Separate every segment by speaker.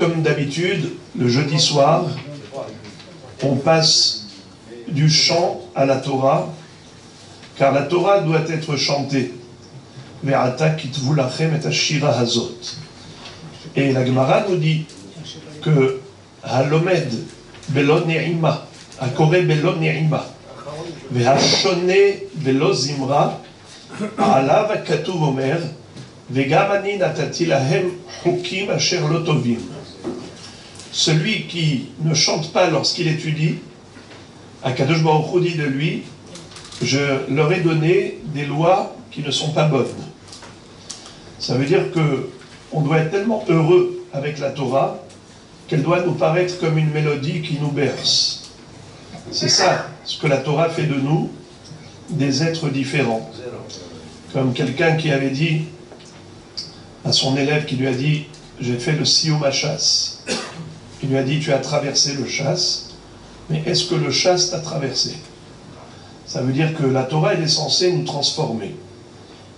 Speaker 1: Comme d'habitude, le jeudi soir, on passe du chant à la Torah, car la Torah doit être chantée. Et la Gemara nous dit que Halomed belo ne'ima, Akore belo ne'ima, Vehashone belo zimra, Alav katuv omer, Vegam ani natati lahem chukim asher lo tovim. Celui qui ne chante pas lorsqu'il étudie, Akadosh Baruch Hu dit de lui, je leur ai donné des lois qui ne sont pas bonnes. Ça veut dire que on doit être tellement heureux avec la Torah qu'elle doit nous paraître comme une mélodie qui nous berce. C'est ça ce que la Torah fait de nous, des êtres différents. Comme quelqu'un qui avait dit à son élève qui lui a dit « J'ai fait le Siyum HaShas ». Il lui a dit « Tu as traversé le Shas, mais est-ce que le Shas t'a traversé ?» Ça veut dire que la Torah, elle est censée nous transformer.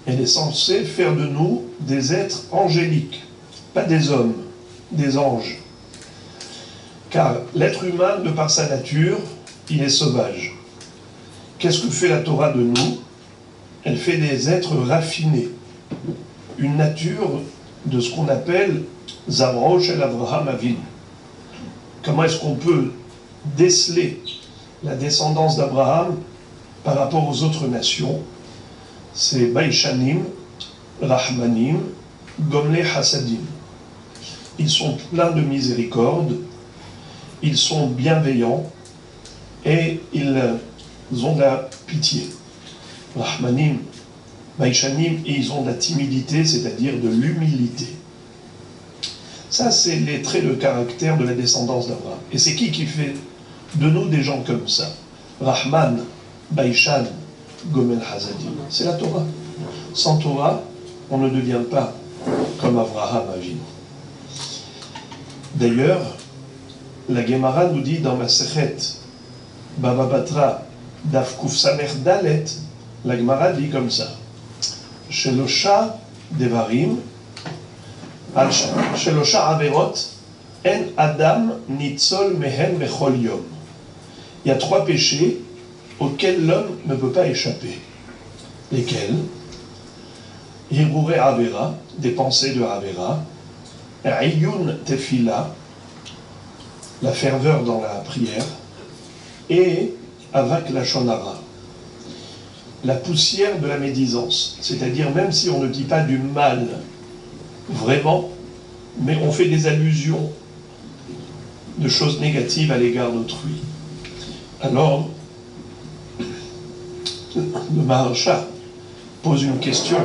Speaker 1: Elle est censée faire de nous des êtres angéliques, pas des hommes, des anges. Car l'être humain, de par sa nature, il est sauvage. Qu'est-ce que fait la Torah de nous? Elle fait des êtres raffinés. Une nature de ce qu'on appelle Zavro shel Avraham Avinu. Comment est-ce qu'on peut déceler la descendance d'Abraham par rapport aux autres nations? C'est Baïchanim, Rahmanim, Gomle Hasadim. Ils sont pleins de miséricorde, ils sont bienveillants et ils ont de la pitié. Rahmanim, Baïchanim, et ils ont de la timidité, c'est-à-dire de l'humilité. Ça, c'est les traits de caractère de la descendance d'Abraham. Et c'est qui fait de nous des gens comme ça? Rahman, Baïchan, Gomel Hasadim. C'est la Torah. Sans Torah, on ne devient pas comme Avraham Avinu. D'ailleurs, la Gemara nous dit dans Masechet Baba Batra Daf Kuf Samer Dalet, la Gemara dit comme ça: Shelosha Devarim, Shelosha Averot, En Adam Nitzol Mehen Bechol Yom. Il y a 3 péchés auxquels l'homme ne peut pas échapper. Lesquels? Hirure Avera, des pensées de Avera, Ayun Tefila, la ferveur dans la prière, et Avak Lachonara, la poussière de la médisance. C'est-à-dire, même si on ne dit pas du mal vraiment, mais on fait des allusions de choses négatives à l'égard d'autrui. Alors, le Maharsha pose une question.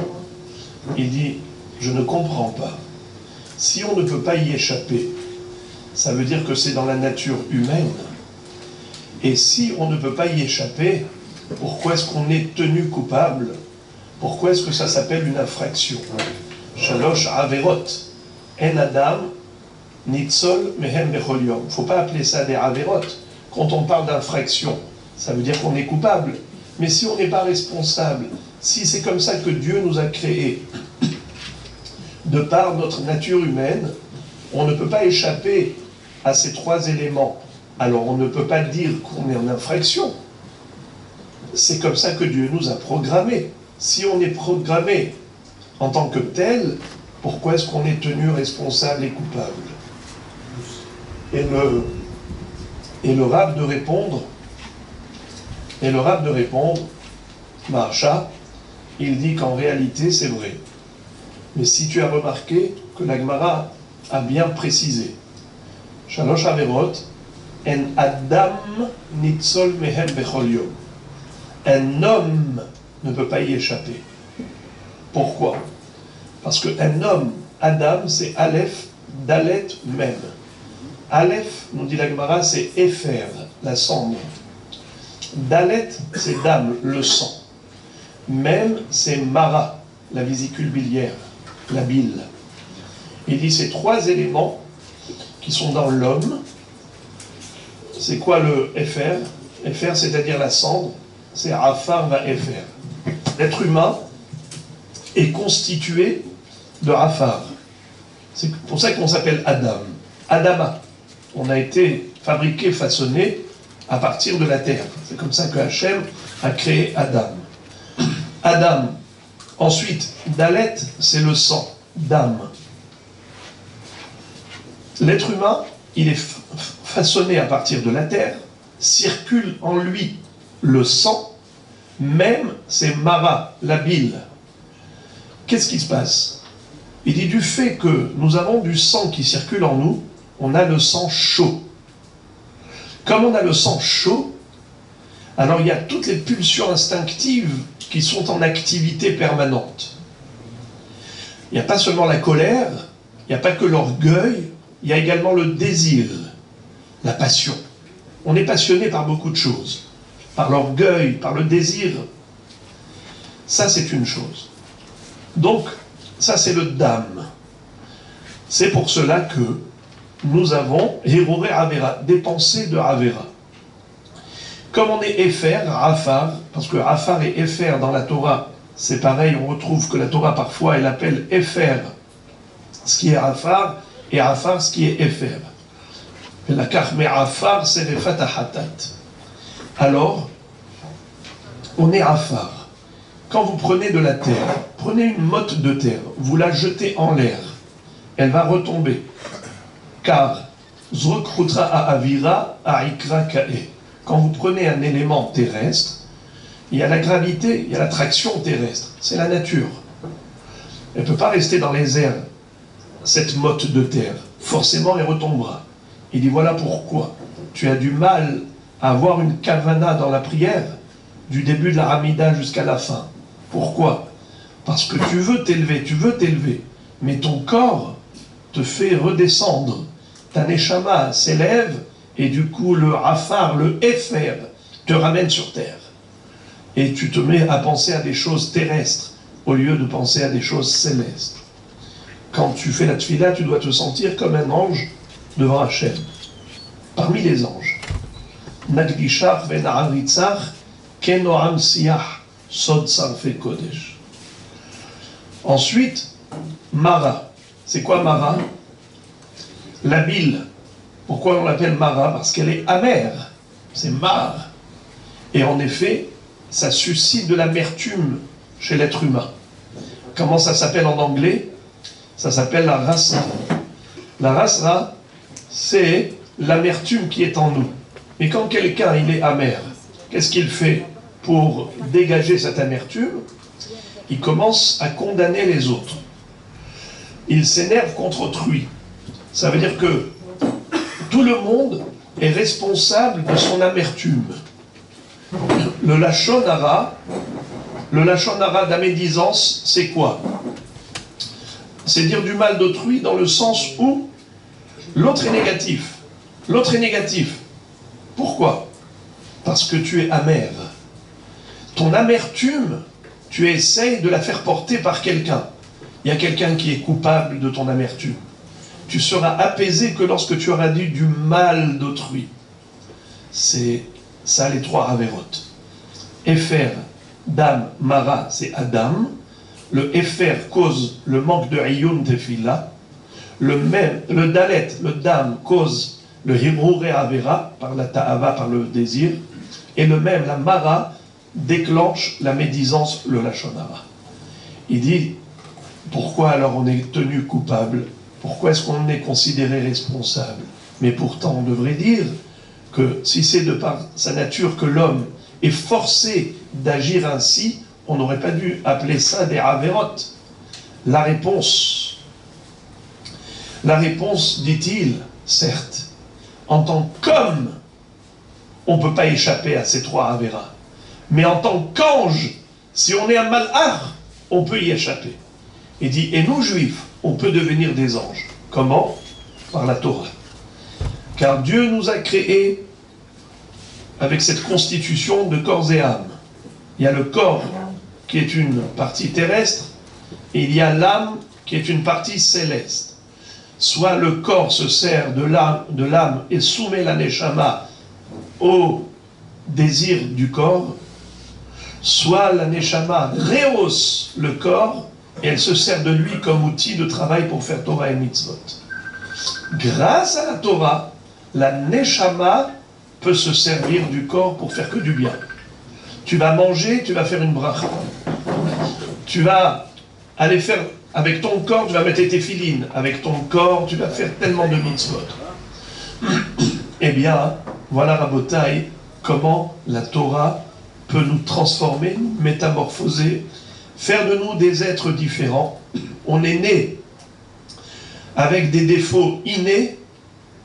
Speaker 1: Il dit, je ne comprends pas. Si on ne peut pas y échapper, ça veut dire que c'est dans la nature humaine. Et si on ne peut pas y échapper, pourquoi est-ce qu'on est tenu coupable? Pourquoi est-ce que ça s'appelle une infraction? Shalosh Averot, En Adam, Nitzol Mehem Bechol Yom. Il ne faut pas appeler ça des Averot. Quand on parle d'infraction, ça veut dire qu'on est coupable. Mais si on n'est pas responsable, si c'est comme ça que Dieu nous a créés, de par notre nature humaine, on ne peut pas échapper à ces 3 éléments. Alors on ne peut pas dire qu'on est en infraction. C'est comme ça que Dieu nous a programmés. Si on est programmé en tant que tel, pourquoi est-ce qu'on est tenu responsable et coupable? Et le Rav de répondre, Maharsha, il dit qu'en réalité c'est vrai. Mais si tu as remarqué que la Gemara a bien précisé, Shalosh Averot, En Adam Nitzol Mehem Bechol Yom. Un homme ne peut pas y échapper. Pourquoi? Parce qu'un homme, Adam, c'est Aleph, Dalet, Mem. Aleph, nous dit la Gemara, c'est Efer, la cendre. Dalet, c'est Dam, le sang. Mem, c'est Mara, la vésicule biliaire, la bile. Il dit ces 3 éléments qui sont dans l'homme. C'est quoi le Efer? Efer, c'est-à-dire la cendre, c'est Afar va Efer. L'être humain est constitué de Afar. C'est pour ça qu'on s'appelle Adam. Adama. On a été fabriqué, façonné à partir de la terre. C'est comme ça que Hachem a créé Adam. Adam. Ensuite, Dalet, c'est le sang, d'âme. L'être humain, il est façonné à partir de la terre, circule en lui le sang, même c'est Mara, la bile. Qu'est-ce qui se passe? Il dit du fait que nous avons du sang qui circule en nous, on a le sang chaud. Comme on a le sang chaud, alors il y a toutes les pulsions instinctives qui sont en activité permanente. Il n'y a pas seulement la colère, il n'y a pas que l'orgueil, il y a également le désir, la passion. On est passionné par beaucoup de choses, par l'orgueil, par le désir. Ça, c'est une chose. Donc, ça, c'est le dam. C'est pour cela que nous avons Hiruré Avera, des pensées de Avera. Comme on est Efer, Rafar, parce que Rafar et Efer dans la Torah, c'est pareil, on retrouve que la Torah parfois, elle appelle Efer ce qui est Rafar, et Rafar ce qui est Efer. Et la Karme Rafar, c'est Refat Hatat. Alors, on est Rafar. Quand vous prenez de la terre, prenez une motte de terre, vous la jetez en l'air, elle va retomber. Car, Zrokrutra a Avira a Ikra Kae. Quand vous prenez un élément terrestre, il y a la gravité, il y a l'attraction terrestre. C'est la nature. Elle ne peut pas rester dans les airs, cette motte de terre. Forcément, elle retombera. Il dit, voilà pourquoi tu as du mal à avoir une kavana dans la prière, du début de la Hamida jusqu'à la fin. Pourquoi? Parce que tu veux t'élever, mais ton corps te fait redescendre. Ta neshama s'élève, et du coup, le Rafar, le Efer, te ramène sur terre. Et tu te mets à penser à des choses terrestres, au lieu de penser à des choses célestes. Quand tu fais la tfila, tu dois te sentir comme un ange devant Hachem, parmi les anges. Nagdishach vena'aritzach kenoam siyach sod sarfe kodesh. Ensuite, Mara. C'est quoi Mara? La bile. Pourquoi on l'appelle Mara? Parce qu'elle est amère. C'est mar. Et en effet, ça suscite de l'amertume chez l'être humain. Comment ça s'appelle en anglais? Ça s'appelle la rasra. La rasra, c'est l'amertume qui est en nous. Mais quand quelqu'un il est amer, qu'est-ce qu'il fait pour dégager cette amertume? Il commence à condamner les autres. Il s'énerve contre autrui. Ça veut dire que tout le monde est responsable de son amertume. Le lachon hara d'amédisance, c'est quoi? C'est dire du mal d'autrui dans le sens où l'autre est négatif. L'autre est négatif. Pourquoi? Parce que tu es amer. Ton amertume, tu essayes de la faire porter par quelqu'un. Il y a quelqu'un qui est coupable de ton amertume. Tu seras apaisé que lorsque tu auras dit du mal d'autrui. C'est ça les trois avérotes. Efer, Dam, Mara, c'est Adam. Le Efer cause le manque de Iyun Tefila. Le Dalet, le Dam, cause le Hiruré Avera, par la Ta'ava, par le désir. Et le même, la Mara, déclenche la médisance, le Lachon hara. Il dit, pourquoi alors on est tenu coupable? Pourquoi est-ce qu'on est considéré responsable? Mais pourtant, on devrait dire que si c'est de par sa nature que l'homme est forcé d'agir ainsi, on n'aurait pas dû appeler ça des avérotes. La réponse, dit-il, certes, en tant qu'homme, on ne peut pas échapper à ces trois avéras. Mais en tant qu'ange, si on est un malhar, on peut y échapper. Il dit, et nous juifs, on peut devenir des anges. Comment? Par la Torah. Car Dieu nous a créés avec cette constitution de corps et âme. Il y a le corps qui est une partie terrestre, et il y a l'âme qui est une partie céleste. Soit le corps se sert de l'âme et soumet la neshama au désir du corps, soit la neshama rehausse le corps et elle se sert de lui comme outil de travail pour faire Torah et Mitzvot. Grâce à la Torah, la Neshama peut se servir du corps pour faire que du bien. Tu vas manger, tu vas faire une bracha. Tu vas aller faire, avec ton corps, tu vas mettre tes filines. Avec ton corps, tu vas faire tellement de mitzvot. Eh bien, voilà Rabotai, comment la Torah peut nous transformer, nous métamorphoser, faire de nous des êtres différents. On est né avec des défauts innés,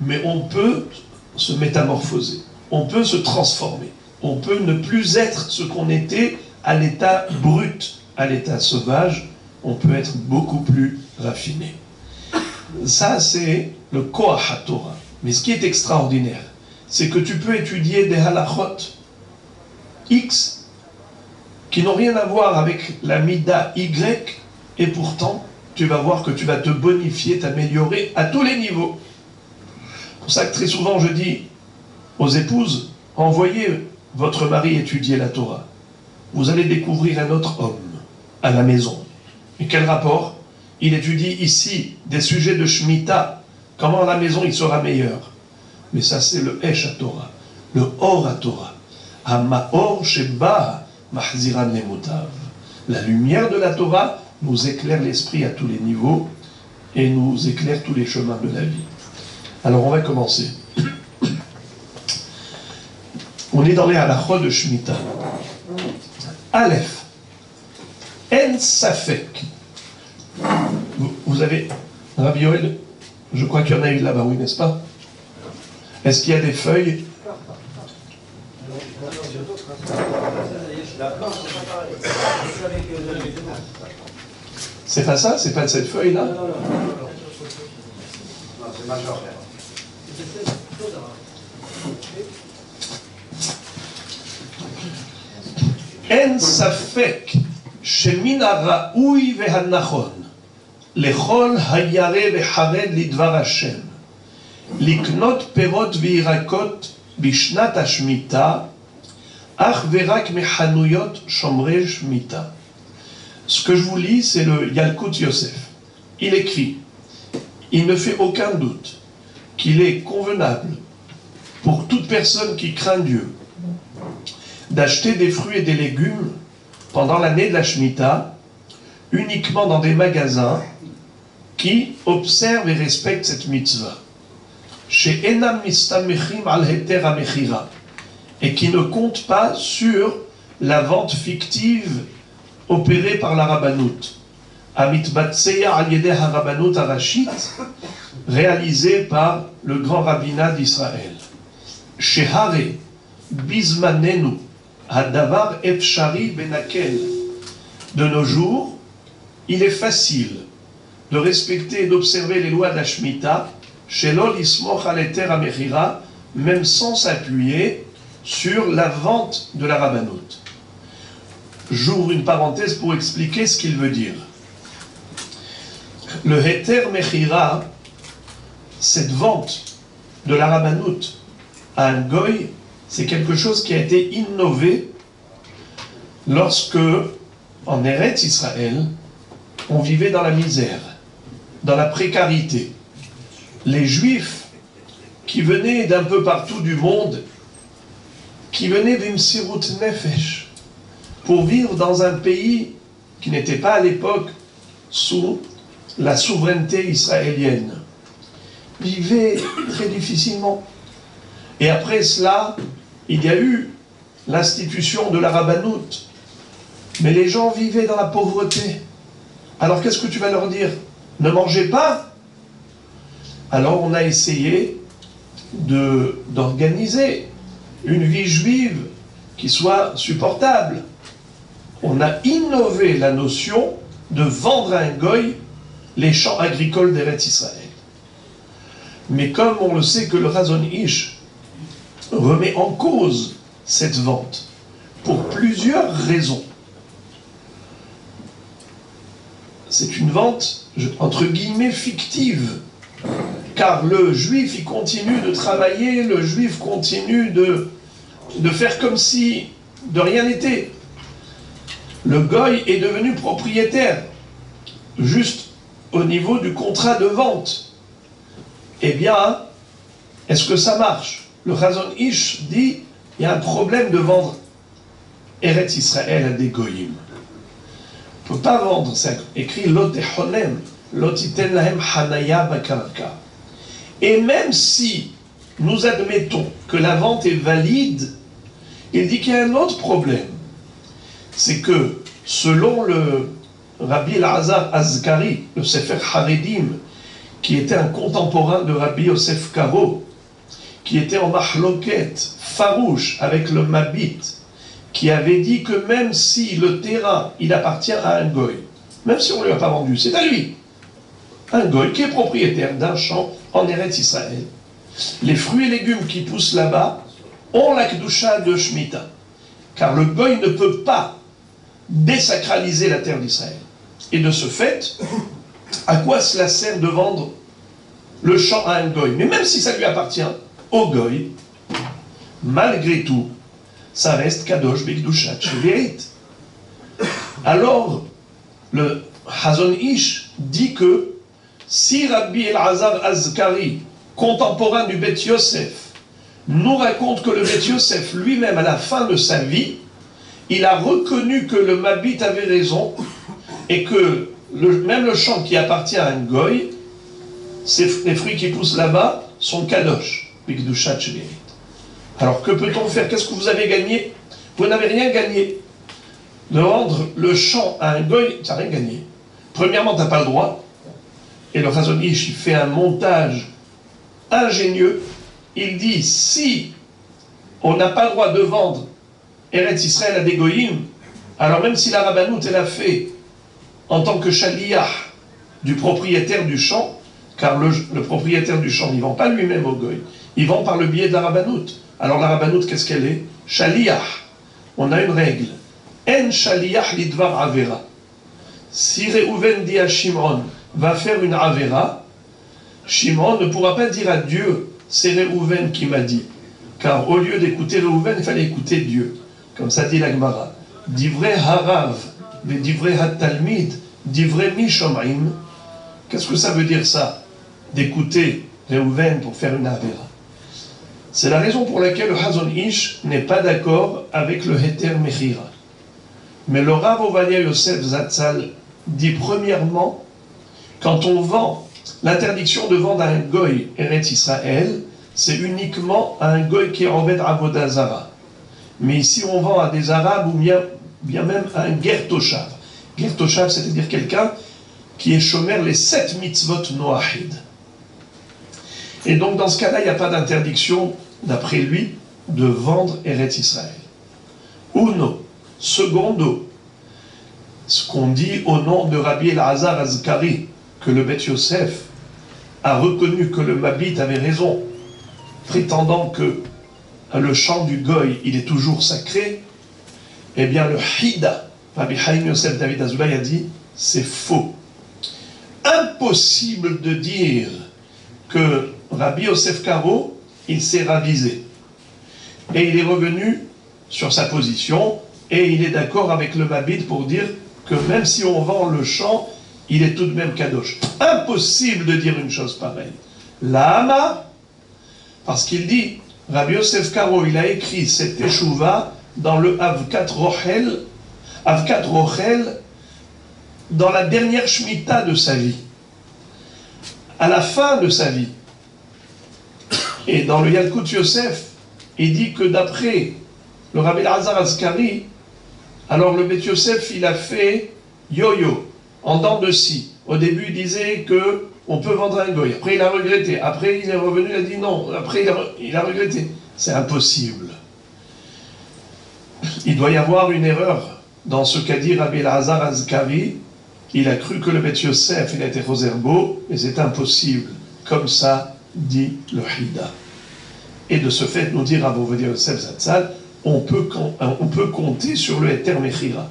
Speaker 1: mais on peut se métamorphoser, on peut se transformer, on peut ne plus être ce qu'on était à l'état brut, à l'état sauvage, on peut être beaucoup plus raffiné. Ça, c'est le Koach HaTorah. Mais ce qui est extraordinaire, c'est que tu peux étudier des halachot X qui n'ont rien à voir avec la mida Y, et pourtant, tu vas voir que tu vas te bonifier, t'améliorer à tous les niveaux. C'est pour ça que très souvent je dis aux épouses, envoyez votre mari étudier la Torah. Vous allez découvrir un autre homme à la maison. Et quel rapport? Il étudie ici des sujets de Shemitah. Comment à la maison il sera meilleur? Mais ça c'est le Esh HaTorah, le Or HaTorah. Ha'ma'or sheba mahziran lemutav. La lumière de la Torah nous éclaire l'esprit à tous les niveaux et nous éclaire tous les chemins de la vie. Alors on va commencer. On est dans les halachot de Shemitah. Aleph. En safek. Vous avez, Rabbi Yoel, je crois qu'il y en a une là-bas, oui, n'est-ce pas? Est-ce qu'il y a des feuilles? C'est pas ça? C'est pas de cette feuille-là?
Speaker 2: Non, c'est majeur.
Speaker 1: En safek shemin haraoui vehanachon lechol hayare vechared lidvar Hashem liknot perot veirakot bishnat hashmita ach verak mechanuyot shomrei shmita. Ce que je vous lis, c'est le Yalkut Yosef. Il écrit: il ne fait aucun doute qu'il est convenable pour toute personne qui craint Dieu d'acheter des fruits et des légumes pendant l'année de la Shemitah uniquement dans des magasins qui observent et respectent cette mitzvah. Chez Enam Mistamechim al Heter Amechira, et qui ne comptent pas sur la vente fictive opérée par la Rabbanout. Amitbatseya al Yedeh HaRabbanut Arashit, réalisée par le grand rabbinat d'Israël. Chez Hare Bizmanenu Hadavar Efshari Benakel. De nos jours, il est facile de respecter et d'observer les lois de la Shemitah, Shelol Ismoch al Heter Amechira, même sans s'appuyer sur la vente de la Rabbanout. J'ouvre une parenthèse pour expliquer ce qu'il veut dire. Le Heter Mechira, cette vente de la Rabbanout à un goy, c'est quelque chose qui a été innové lorsque, en Eretz Israël, on vivait dans la misère, dans la précarité. Les Juifs qui venaient d'un peu partout du monde, qui venaient d'Imsirut Nefesh, pour vivre dans un pays qui n'était pas à l'époque sous la souveraineté israélienne, vivaient très difficilement. Et après cela, il y a eu l'institution de la Rabbanout. Mais les gens vivaient dans la pauvreté. Alors qu'est-ce que tu vas leur dire? Ne mangez pas? Alors on a essayé d'organiser une vie juive qui soit supportable. On a innové la notion de vendre à un goy les champs agricoles d'Eretz Israël. Mais comme on le sait que le Razon Ish remet en cause cette vente pour plusieurs raisons. C'est une vente, entre guillemets, fictive, car le juif, il continue de travailler, le juif continue de faire comme si de rien n'était. Le goy est devenu propriétaire, juste au niveau du contrat de vente. eh bien, est-ce que ça marche? Le Chazon Ish dit, il y a un problème de vendre Eretz Israël à des goyim. On ne peut pas vendre, c'est écrit Lot Eholem, Lot iten lahem hanaya bakarka. Et même si nous admettons que la vente est valide, il dit qu'il y a un autre problème. C'est que, selon le Rabbi Elazar Azkari, le Sefer Haredim, qui était un contemporain de Rabbi Yosef Karo, qui était en mahloket farouche avec le Mabit, qui avait dit que même si le terrain, il appartient à un goy, même si on ne lui a pas vendu, c'est à lui, un goy qui est propriétaire d'un champ en Eretz Israël, les fruits et légumes qui poussent là-bas ont la kedusha de Shemitah, car le goy ne peut pas désacraliser la terre d'Israël. Et de ce fait, à quoi cela sert de vendre le champ à un goy? Mais même si ça lui appartient au goy, malgré tout, ça reste kadosh b'kedushat shevirit. Alors, le Chazon Ish dit que si Rabbi Elazar Azkari, contemporain du Bet Yosef, nous raconte que le Bet Yosef lui-même, à la fin de sa vie, il a reconnu que le Mabit avait raison et que même le champ qui appartient à un goy, les fruits qui poussent là-bas sont kadosh b'kedushat shevirit. Alors que peut-on faire? Qu'est-ce que vous avez gagné? Vous n'avez rien gagné. De vendre le champ à un goy, tu n'as rien gagné. Premièrement, tu n'as pas le droit. Et le Chazon Ish, il fait un montage ingénieux. Il dit, si on n'a pas le droit de vendre Eretz Israël à des goyim, alors même si la rabbanout, elle a fait en tant que shaliach du propriétaire du champ, car le propriétaire du champ, il ne vend pas lui-même au goy, il vend par le biais de la rabbanout. Alors la rabbanout, qu'est-ce qu'elle est? Shaliach. On a une règle. En shaliach lidvar avera. Si Reuven dit à Shimon, va faire une avera, Shimon ne pourra pas dire à Dieu, c'est Reuven qui m'a dit. Car au lieu d'écouter Reuven, il fallait écouter Dieu. Comme ça dit la Gemara. Divrei harav, divrei hatalmid, divrei mishomrim. Qu'est-ce que ça veut dire ça? D'écouter Reuven pour faire une avera. C'est la raison pour laquelle le Chazon Ish n'est pas d'accord avec le Heter Mechira. Mais le Rav Ovadia Yosef Zatzal dit premièrement, quand on vend, l'interdiction de vendre à un goy Eretz Israël, c'est uniquement à un goy qui est en Avodah Zara. Mais ici on vend à des Arabes ou bien même à un Ger Toshav. Ger Toshav, c'est-à-dire quelqu'un qui est chômer les 7 mitzvot noachid. Et donc dans ce cas-là, il n'y a pas d'interdiction, d'après lui, de vendre Eretz Israël. Uno. Secondo. Ce qu'on dit au nom de Rabbi Elazar Azkari, que le Bet Yosef a reconnu que le Mabit avait raison, prétendant que le champ du Goy, il est toujours sacré, eh bien le Hida, Rabbi Chaim Yosef David Azoulay a dit, c'est faux. Impossible de dire que Rabbi Yosef Karo, il s'est ravisé. Et il est revenu sur sa position, et il est d'accord avec le Mabit pour dire que même si on vend le champ, il est tout de même kadosh. Impossible de dire une chose pareille. Lama, parce qu'il dit, Rabbi Yosef Karo, il a écrit cette teshuva dans le Avkat Rochel, dans la dernière Shemitah de sa vie. À la fin de sa vie. Et dans le Yalkut Yosef, il dit que d'après le Rabbi Elazar Azkari, alors le Bet Yosef, il a fait yo-yo, en dents de scie. Au début, il disait que on peut vendre un goy. Après, il a regretté. Après, il est revenu, il a dit non. Après, il a regretté. C'est impossible. Il doit y avoir une erreur dans ce qu'a dit Rabbi Elazar Azkari. Il a cru que le Bet Yosef, il était Roserbo, mais c'est impossible. Comme ça, dit le Hida. Et de ce fait, nous dit Rav Ovadia Yosef Zatzal, on peut compter sur le Heter Mechira.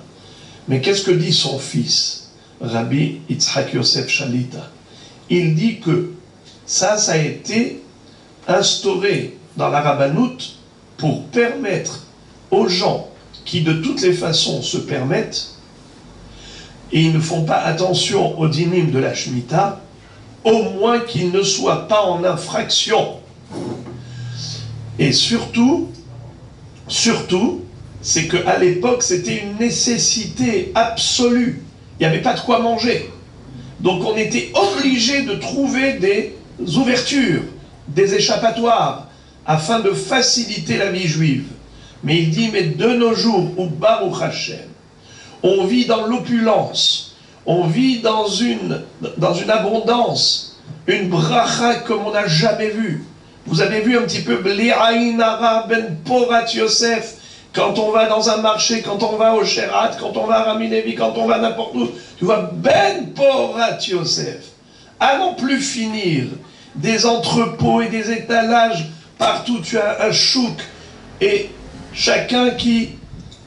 Speaker 1: Mais qu'est-ce que dit son fils, Rabbi Yitzhak Yosef Shalita? Il dit que ça a été instauré dans la rabbanout pour permettre aux gens qui de toutes les façons se permettent, et ils ne font pas attention aux dynim de la Shemitah, au moins qu'il ne soit pas en infraction. Et surtout, c'est qu'à l'époque, c'était une nécessité absolue. Il n'y avait pas de quoi manger. Donc on était obligé de trouver des ouvertures, des échappatoires, afin de faciliter la vie juive. Mais il dit, mais de nos jours, au Baruch Hashem, on vit dans l'opulence, on vit dans une abondance, une bracha comme on n'a jamais vu. Vous avez vu un petit peu Bli Aïn Hara ben Porat Yosef, quand on va dans un marché, quand on va au Sherat, quand on va à Rami Levi, quand on va n'importe où, tu vois Ben Porat Yosef. À non plus finir, des entrepôts et des étalages, partout tu as un chouk, et chacun qui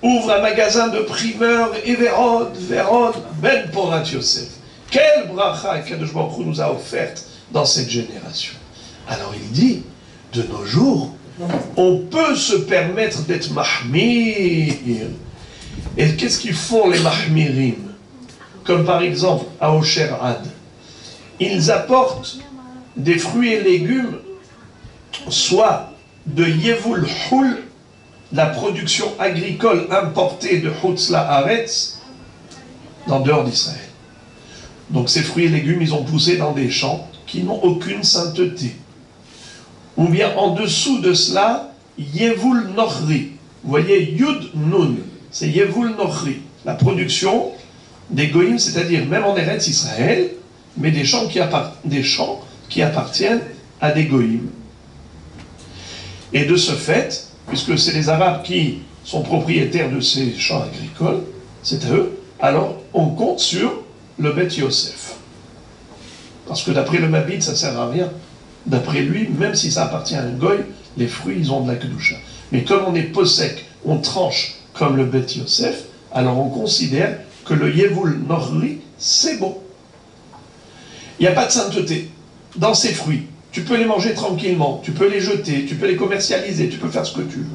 Speaker 1: ouvre un magasin de primeurs, et Vérod, Ben Porat Yosef. Quelle bracha Kadosh Baruch Hu nous a offerte dans cette génération. Alors il dit, de nos jours, on peut se permettre d'être mahmir. Et qu'est-ce qu'ils font les mahmirim? Comme par exemple à Osher Ad. Ils apportent des fruits et légumes, soit de Yevul Hul, la production agricole importée de Hutzla Haaretz, en dehors d'Israël. Donc ces fruits et légumes, ils ont poussé dans des champs qui n'ont aucune sainteté. Ou bien en dessous de cela, Yevul Nochri. Vous voyez, Yud Nun, c'est Yevul Nochri. La production des goïms, c'est-à-dire même en Eretz Israël, mais des champs qui appartiennent à des goïms. Et de ce fait, puisque c'est les Arabes qui sont propriétaires de ces champs agricoles, c'est à eux, alors on compte sur le Beth Yosef. Parce que d'après le Mabit, ça ne sert à rien. D'après lui, même si ça appartient à un goy, les fruits, ils ont de la kedusha. Mais comme on est possèque, on tranche comme le Beth Yosef, alors on considère que le Yevul Nochri, c'est bon. Il n'y a pas de sainteté dans ces fruits. Tu peux les manger tranquillement, tu peux les jeter, tu peux les commercialiser, tu peux faire ce que tu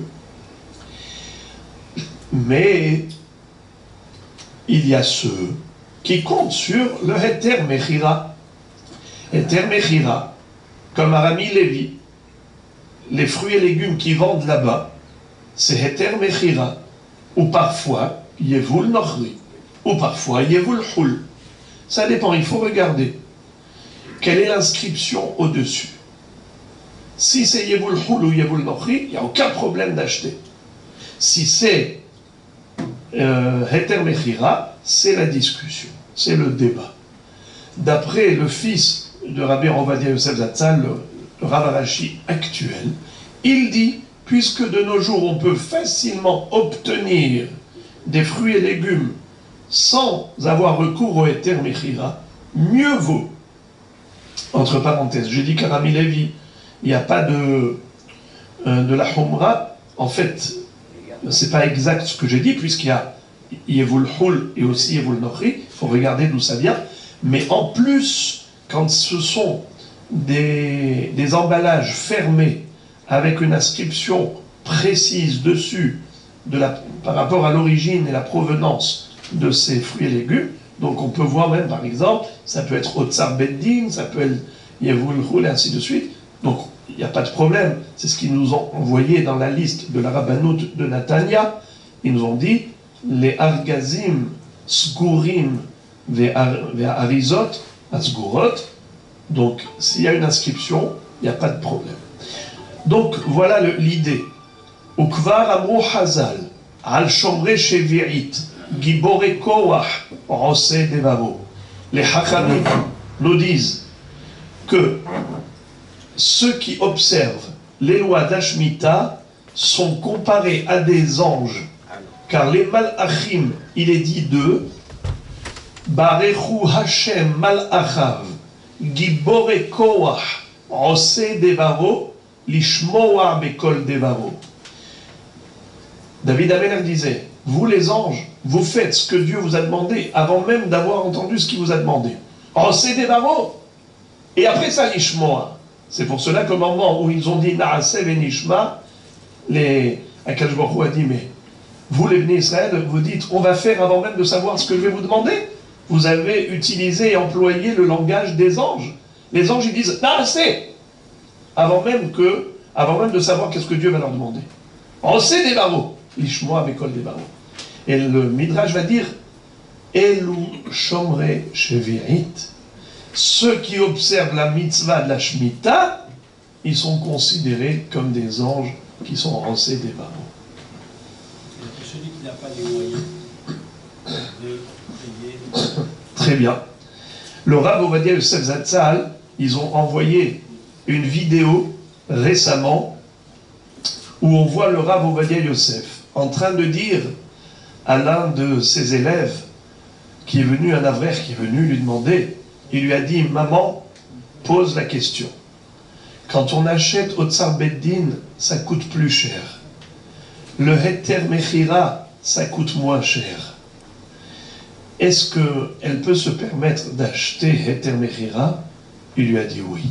Speaker 1: veux. Mais il y a ceux qui comptent sur le Heter Mechira. Heter Mechira, comme à Rami Levi, les fruits et légumes qui vendent là-bas, c'est Heter Mechira, ou parfois Yevul Nochri, ou parfois Yevul Hul. Ça dépend, il faut regarder. Quelle est l'inscription au-dessus? Si c'est Yevul Hul ou Yevul Nochri, il n'y a aucun problème d'acheter. Si c'est Heter Mechira, c'est la discussion, c'est le débat. D'après le fils de Rabbi Ovadia Yosef Zatzal, le Rav Arashi actuel, il dit, puisque de nos jours on peut facilement obtenir des fruits et légumes sans avoir recours au Heter Mechira, mieux vaut. Entre parenthèses, j'ai dit qu'à Rami Levi, il n'y a pas de la Humra. En fait, c'est pas exact ce que j'ai dit, puisqu'il y a Yevul Hul et aussi Yevul Nochri. Il faut regarder d'où ça vient. Mais en plus, quand ce sont des emballages fermés avec une inscription précise dessus par rapport à l'origine et la provenance de ces fruits et légumes, donc on peut voir même, par exemple, ça peut être Otsar Beddin, ça peut être Yevul Hul et ainsi de suite. Donc il n'y a pas de problème. C'est ce qu'ils nous ont envoyé dans la liste de la Rabbanout de Natania. Ils nous ont dit les Argazim Sgurim Ve'arizot Asgurot. Donc s'il y a une inscription, il n'y a pas de problème. Donc voilà l'idée. Ukvar Amru Hazal Al Shomre Shevi'it Gibore Koach Rose Devavo. Les Hachamim nous disent que ceux qui observent les lois d'Ashmita sont comparés à des anges, car les Malachim, il est dit d'eux, Barechu Hashem Malachav, Gibore Koach, Ose Devaro, Lishmoa Bekol Devaro. David Ameler disait, vous les anges, vous faites ce que Dieu vous a demandé avant même d'avoir entendu ce qu'il vous a demandé. Ose Devaro. Et après ça, Lishmoa. C'est pour cela qu'au moment où ils ont dit Na'aseh Venishma, Akadosh Baruch Hu a dit, mais vous les Bnei Israël, vous dites, on va faire avant même de savoir ce que je vais vous demander. Vous avez utilisé et employé le langage des anges. Les anges, ils disent, assez, avant même de savoir qu'est-ce que Dieu va leur demander. On sait des barreaux, l'ishmoa bekol des barreaux. Et le Midrash va dire, Elu shomre shevi'it. Ceux qui observent la mitzvah de la Shemitah, ils sont considérés comme des anges qui sont rancés des barreaux.
Speaker 2: Et celui qui n'a pas les moyens de payer.
Speaker 1: Très bien. Le Rav Ovadia Yosef Zatzal, ils ont envoyé une vidéo récemment où on voit le Rav Ovadia Yosef en train de dire à l'un de ses élèves qui est venu, un avraire qui est venu lui demander, il lui a dit, maman, pose la question. Quand on achète au Tsar Beddin, ça coûte plus cher. Le Heter Mechira, ça coûte moins cher. Est-ce qu'elle peut se permettre d'acheter Heter Mechira? Il lui a dit oui.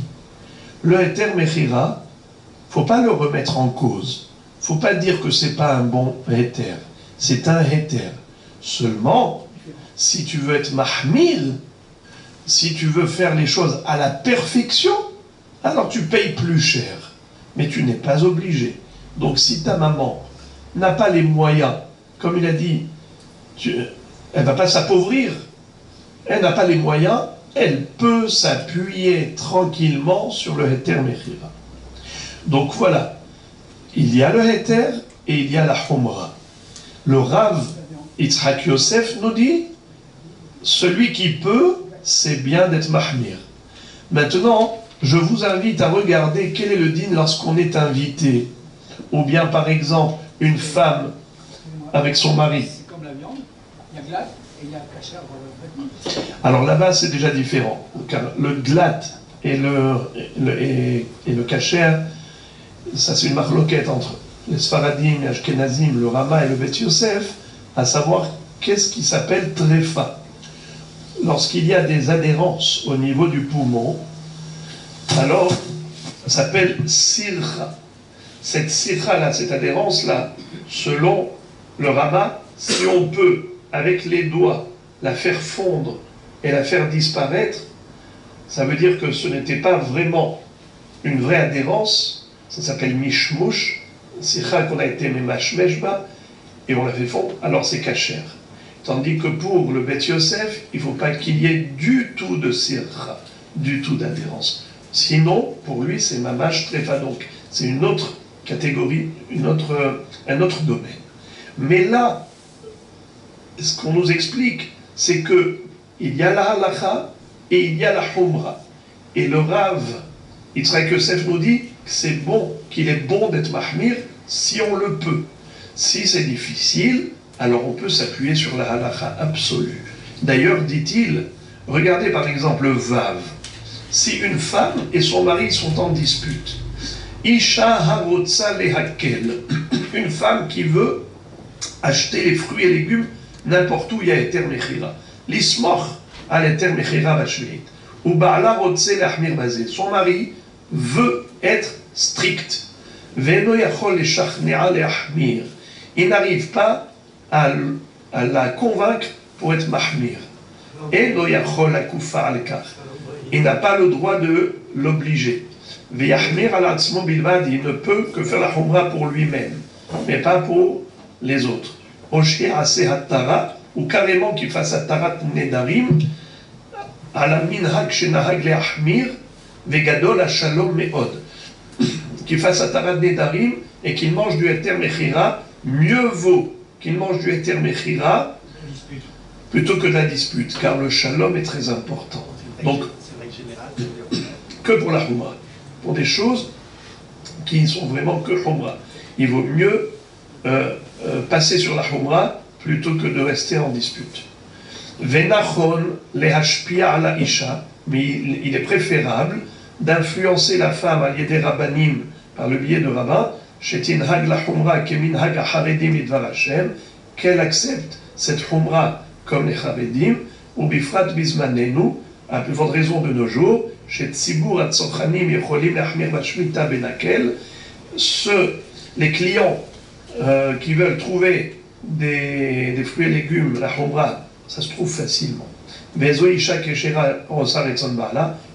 Speaker 1: Le Heter Mechira, il ne faut pas le remettre en cause. Il ne faut pas dire que ce n'est pas un bon Heter. C'est un Heter. Seulement, si tu veux être mahmir, si tu veux faire les choses à la perfection, alors tu payes plus cher. Mais tu n'es pas obligé. Donc si ta maman n'a pas les moyens, comme il a dit, elle ne va pas s'appauvrir, elle n'a pas les moyens, elle peut s'appuyer tranquillement sur le Heter Mechira. Donc voilà, il y a le Heter et il y a la Humra. Le Rav Yitzhak Yosef nous dit, celui qui peut, c'est bien d'être mahmir. Maintenant, je vous invite à regarder quel est le din lorsqu'on est invité. Ou bien, par exemple, une femme avec son mari.
Speaker 3: C'est comme la viande, il y a glad et il y a kasher.
Speaker 1: Alors là-bas, c'est déjà différent. Car le glad et le kasher, ça c'est une marloquette entre les Sfaradim, les Ashkenazim, le Rama et le Bet Yosef, à savoir qu'est-ce qui s'appelle trefa. Lorsqu'il y a des adhérences au niveau du poumon, alors ça s'appelle sircha. Cette sircha-là, cette adhérence-là, selon le Rama, si on peut, avec les doigts, la faire fondre et la faire disparaître, ça veut dire que ce n'était pas vraiment une vraie adhérence, ça s'appelle mishmouch, sircha qu'on a été memashmeshba, et on l'a fait fondre, alors c'est kasher. Tandis que pour le Bet Yosef, il ne faut pas qu'il y ait du tout de sircha, du tout d'adhérence. Sinon, pour lui, c'est mamash trefa, donc c'est une autre catégorie, un autre domaine. Mais là, ce qu'on nous explique, c'est que il y a la halacha et il y a la humra. Et le Rav Yitzhak Yosef nous dit que c'est bon, qu'il est bon d'être mahmir si on le peut. Si c'est difficile, alors on peut s'appuyer sur la halacha absolue. D'ailleurs, dit-il, regardez par exemple le Vav. Si une femme et son mari sont en dispute, Isha harotza lehakel, une femme qui veut acheter les fruits et légumes n'importe où il y a Heter Mechira, l'ismoch à l'Heter Mechira vashveit, ou ba'ala rotze le'achmir bazeh, son mari veut être strict, ve'no yachol le'shachnea le'achmir, il n'arrive pas à la convaincre pour être mahmir. Et il n'a pas le droit de l'obliger. Il ne peut que faire la humra pour lui-même, mais pas pour les autres. Ou carrément qu'il fasse atarat nedarim, à la minhag shenahag le'achmir, vegadol shalom me'od. Qu'il fasse atarat nedarim et qu'il mange du Heter Mechira, mieux vaut qu'il mange du Heter Mechira plutôt que de la dispute, car le shalom est très important. Donc, que pour la humra, pour des choses qui ne sont vraiment que humra. Il vaut mieux passer sur la humra plutôt que de rester en dispute. Venachon lehashpia ala isha, mais il est préférable d'influencer la femme à l'idée rabbanim par le biais de rabbin, shetinhag la humra keminhag haredim idvar Hashem, qu'elle accepte cette humra comme les haredim, ou bifrat bizmanenu, à plus forte raison de nos jours, chez Tzibur Atzochanim Yecholim Lachmir Bashmita Benakel, les clients qui veulent trouver des fruits et légumes, la humra, ça se trouve facilement.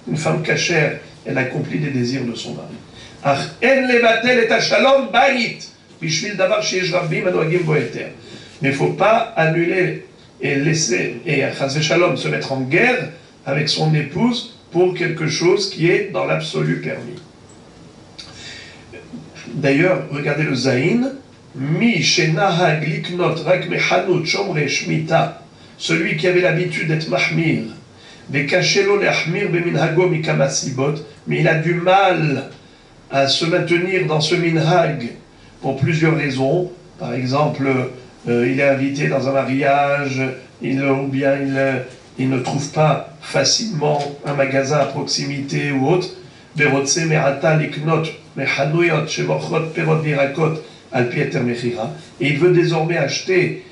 Speaker 1: une femme cachère, elle accomplit les désirs de son mari. Ach en levatel et shalom bait bishvil davar sheyesh rabbim anoagim bo heter. Mais il ne faut pas annuler et laisser, et chas v'shalom, se mettre en guerre avec son épouse pour quelque chose qui est dans l'absolu permis. D'ailleurs, regardez le Zaïn, Mi shenahag liknot rak mechanut shomre shmita, celui qui avait l'habitude d'être mahmir, vekashelo leachmir beminhago mikamasibot, mais il a du mal à se maintenir dans ce minhag pour plusieurs raisons. Par exemple, il est invité dans un mariage, ou bien il ne trouve pas facilement un magasin à proximité ou autre. Berotse me'ata liknot mechanuyot shemochot perot virakot al pi heter mechira. Et il veut désormais acheter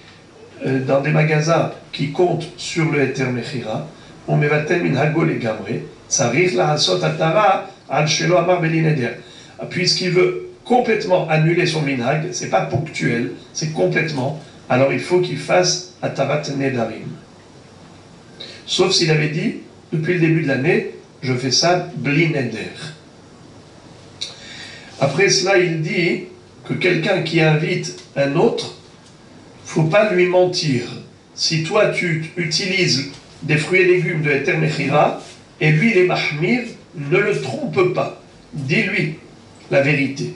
Speaker 1: dans des magasins qui comptent sur le heter mechira. On mevatel minhago legamre. Tzarich lahasot atara al shelo amar belineder. Puisqu'il veut complètement annuler son minhag, c'est pas ponctuel, c'est complètement. Alors il faut qu'il fasse atarat nedarim. Sauf s'il avait dit, depuis le début de l'année, je fais ça bli neder. Après cela, il dit que quelqu'un qui invite un autre, faut pas lui mentir. Si toi tu utilises des fruits et légumes de heter mechira, et lui il est mahmir, ne le trompe pas. Dis-lui la vérité.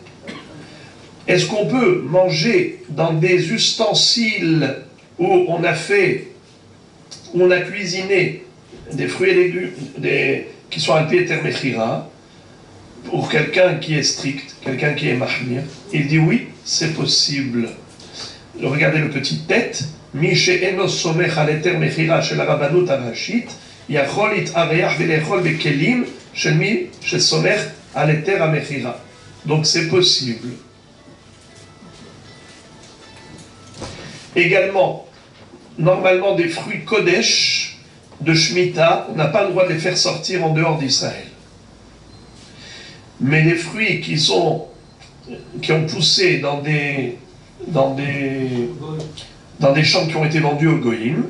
Speaker 1: Est-ce qu'on peut manger dans des ustensiles où on a cuisiné des fruits et légumes qui sont al pi heter mechira, pour quelqu'un qui est strict, quelqu'un qui est mahmir? Il dit oui, c'est possible. Regardez le petit tête. Mi she'eno somech al heter mechira shel harabanut harashit yachol it'areach velechol bekelim shel mi shesomech al heter hamechira. Donc c'est possible. Également, normalement des fruits kodesh de Shemitah, on n'a pas le droit de les faire sortir en dehors d'Israël. Mais les fruits qui ont poussé dans des champs qui ont été vendus au Goïm,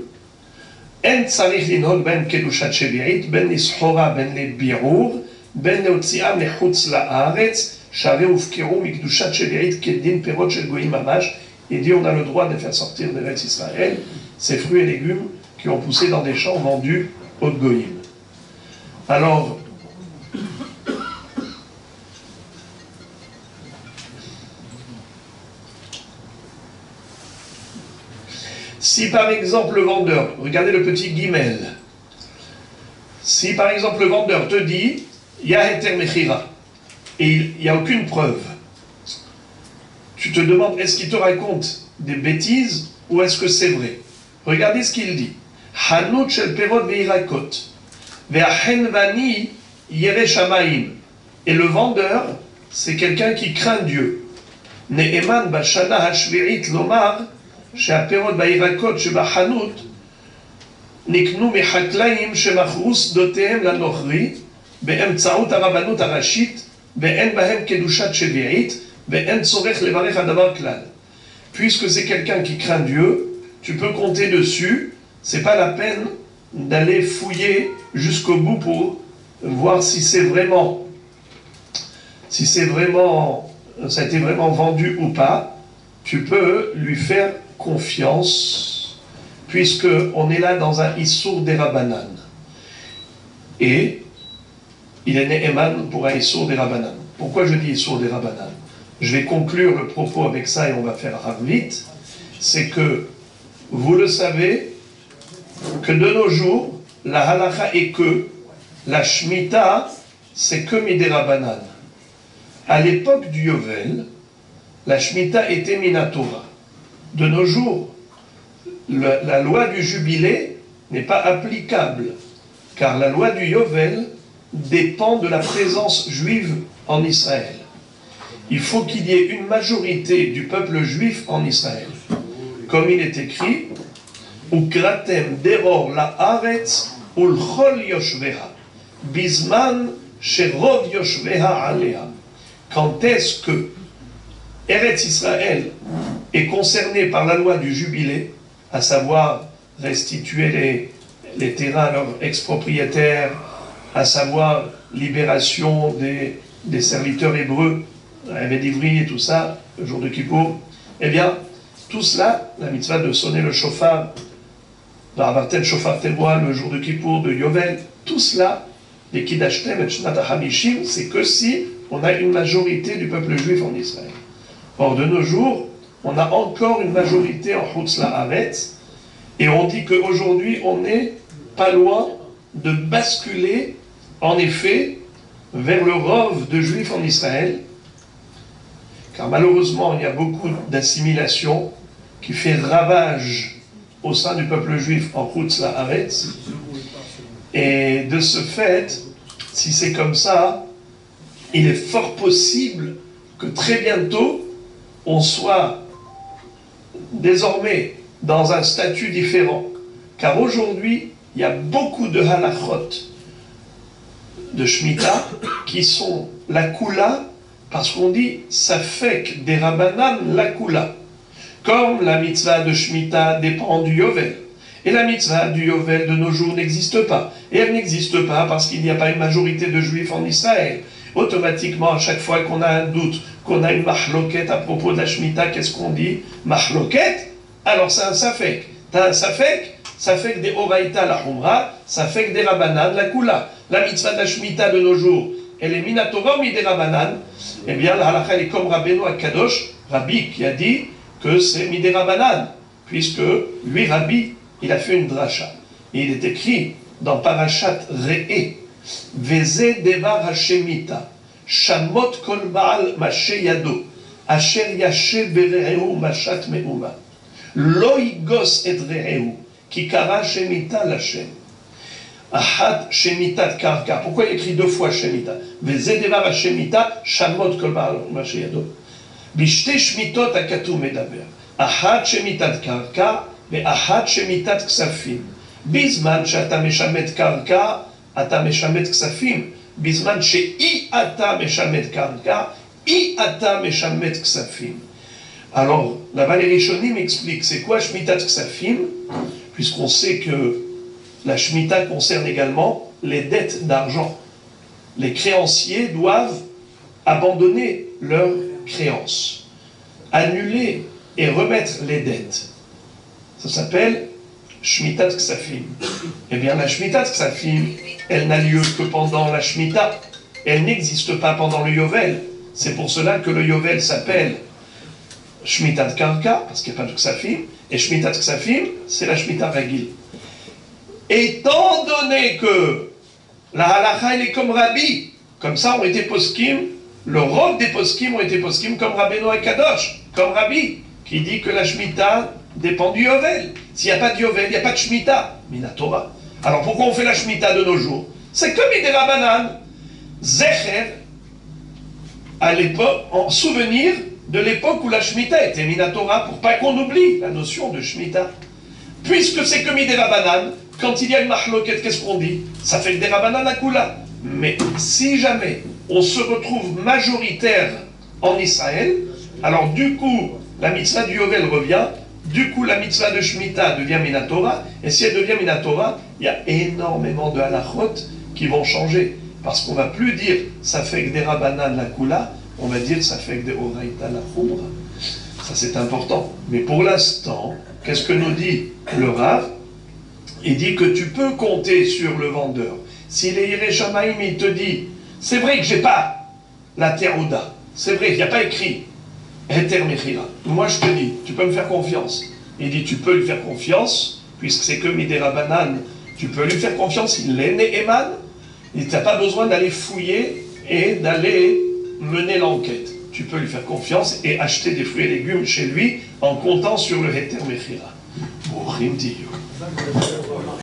Speaker 1: en tzarich linhog ben kedushat shevi'it, ben nishora ben lebirour, ben neotziam lechutz la'aretz, share ufkiru mikdushat shevi'it kedin perot shel Goïm mamash. Il dit on a le droit de faire sortir de l'Eretz Israël ces fruits et légumes qui ont poussé dans des champs vendus au Goïm. Alors, si par exemple le vendeur, regardez le petit guimel, si par exemple le vendeur te dit il y a heter mechira et il n'y a aucune preuve, tu te demandes est-ce qu'il te raconte des bêtises ou est-ce que c'est vrai? Regardez ce qu'il dit. Hanut shel perot veirakot ve'achenvani yere shamaim. Et le vendeur, c'est quelqu'un qui craint Dieu. Ne'eman bashana hashvi'it lomar she'aperot veirakot shebachanut niknu mechaklaim shemachrus dotehem lanochri be'emtzaut harabanut harashit ve'en bahem kedushat shevi'it. Puisque c'est quelqu'un qui craint Dieu, tu peux compter dessus, c'est pas la peine d'aller fouiller jusqu'au bout pour voir si ça a été vraiment vendu ou pas. Tu peux lui faire confiance, puisque on est là dans un Issour d'Erabanan. Et il est Ne'eman pour un Issour d'Erabanan. Pourquoi je dis Issour d'Erabanan? Je vais conclure le propos avec ça et on va faire vite. C'est que, vous le savez, que de nos jours, la halakha est que la Shemitah, c'est que midérabanan. À l'époque du Yovel, la Shemitah était minatora. De nos jours, la loi du jubilé n'est pas applicable, car la loi du Yovel dépend de la présence juive en Israël. Il faut qu'il y ait une majorité du peuple juif en Israël. Comme il est écrit, Ukratem deror la aretz ulchol yoshveha, bisman sherov yoshveha alea. Quand est-ce que Eretz Israël est concerné par la loi du jubilé, à savoir restituer les terrains à leurs ex-propriétaires, à savoir libération des serviteurs hébreux, Eved Ivri et tout ça, le jour de Kippour, eh bien, tout cela, la mitzvah de sonner le shofar, d'Avartel shofar témoin le jour de Kippour, de Yovel, tout cela, les Kidashtem et Shnat HaMishim, c'est que si on a une majorité du peuple juif en Israël. Or, de nos jours, on a encore une majorité en Chutz La'aretz, et on dit qu'aujourd'hui, on n'est pas loin de basculer, en effet, vers le rov de juifs en Israël, car malheureusement, il y a beaucoup d'assimilation qui fait ravage au sein du peuple juif en Chutz La'aretz. Et de ce fait, si c'est comme ça, il est fort possible que très bientôt, on soit désormais dans un statut différent. Car aujourd'hui, il y a beaucoup de halachot, de Shemitah, qui sont la kula, parce qu'on dit safek des rabbanan la kula. Comme la mitzvah de Shemitah dépend du Yovel. Et la mitzvah du Yovel de nos jours n'existe pas. Et elle n'existe pas parce qu'il n'y a pas une majorité de juifs en Israël. Automatiquement, à chaque fois qu'on a un doute, qu'on a une mahloket à propos de la Shemitah, qu'est-ce qu'on dit? Mahloket? Alors c'est un safek. T'as un safek? Safek des Oraïta la Humra, safek des Rabbanan la Kula. La mitzvah de la Shemitah de nos jours, elle est minatora ou des Rabbanan? Eh bien, la halakha est comme Rabbeinu Akadosh, Rabbi, qui a dit que c'est midé Rabbanan, puisque lui, Rabbi, il a fait une dracha. Et il est écrit dans Parashat Re'e, Veze devar hashemita, shamot kol baal mashe yado, asher yashe bere'eu mashat me'uma, lo yigos et re'eu, ki kara shemita l'Hashem. Ahat shemitat karka. Pourquoi il écrit deux fois shemita? Veze devar hashemita, shamot kol baal mashe yado. Bishte shmitot akatu medaber. Ahat shemitat karka, ואחת שמיטת כספים. בזמן שאתה משמט קרקע, אתה משמט כספים. בזמן שאי אתה משמט קרקע, אי אתה משמט כספים. Alors, la Valérie Chonim explique, c'est quoi Shmitat Ksafim? Puisqu'on sait que la Shmita concerne également les dettes d'argent. Les créanciers doivent abandonner leurs créances, annuler et remettre les dettes. Ça s'appelle Shmitat Ksafim. Eh bien, la Shmitat Ksafim, elle n'a lieu que pendant la Shemitah. Elle n'existe pas pendant le Yovel. C'est pour cela que le Yovel s'appelle Shmitat Karka, parce qu'il n'y a pas de Ksafim. Et Shmitat Ksafim, c'est la Shemitah Ragil. Étant donné que la halakha, elle est comme Rabbi, comme ça ont été poskim, le rov des poskim ont été poskim comme Rabbeinu Akadosh, comme Rabbi, qui dit que la Shemitah dépend du Yovel. S'il n'y a pas de Yovel, il n'y a pas de Shemitah. Minatora. Alors pourquoi on fait la Shemitah de nos jours? C'est comme des Rabbanan. Zecher, à l'époque, en souvenir de l'époque où la Shemitah était Minatora, pour pas qu'on oublie la notion de Shemitah. Puisque c'est comme des Rabbanan, quand il y a une mahloket, qu'est-ce qu'on dit? Ça fait des Rabbanan à Kula. Mais si jamais on se retrouve majoritaire en Israël, alors du coup, la mitzvah du Yovel revient. Du coup, la mitzvah de Shemitah devient Minatora, et si elle devient Minatora, il y a énormément de halachot qui vont changer. Parce qu'on ne va plus dire ça fait que des Rabbanan la Kula, on va dire ça fait que des Oraïta la Khumra. Ça c'est important. Mais pour l'instant, qu'est-ce que nous dit le Rav? Il dit que tu peux compter sur le vendeur. Si les Yireh Shamayim, il te dit, c'est vrai que j'ai pas la terouda, c'est vrai, il n'y a pas écrit Heter Mechira. Moi je te dis, tu peux me faire confiance. Il dit, tu peux lui faire confiance, puisque c'est que Midé Rabbanan, tu peux lui faire confiance, il est né Eman, il n'a pas besoin d'aller fouiller et d'aller mener l'enquête. Tu peux lui faire confiance et acheter des fruits et légumes chez lui en comptant sur le Heter Mechira. Bochim Tiyu.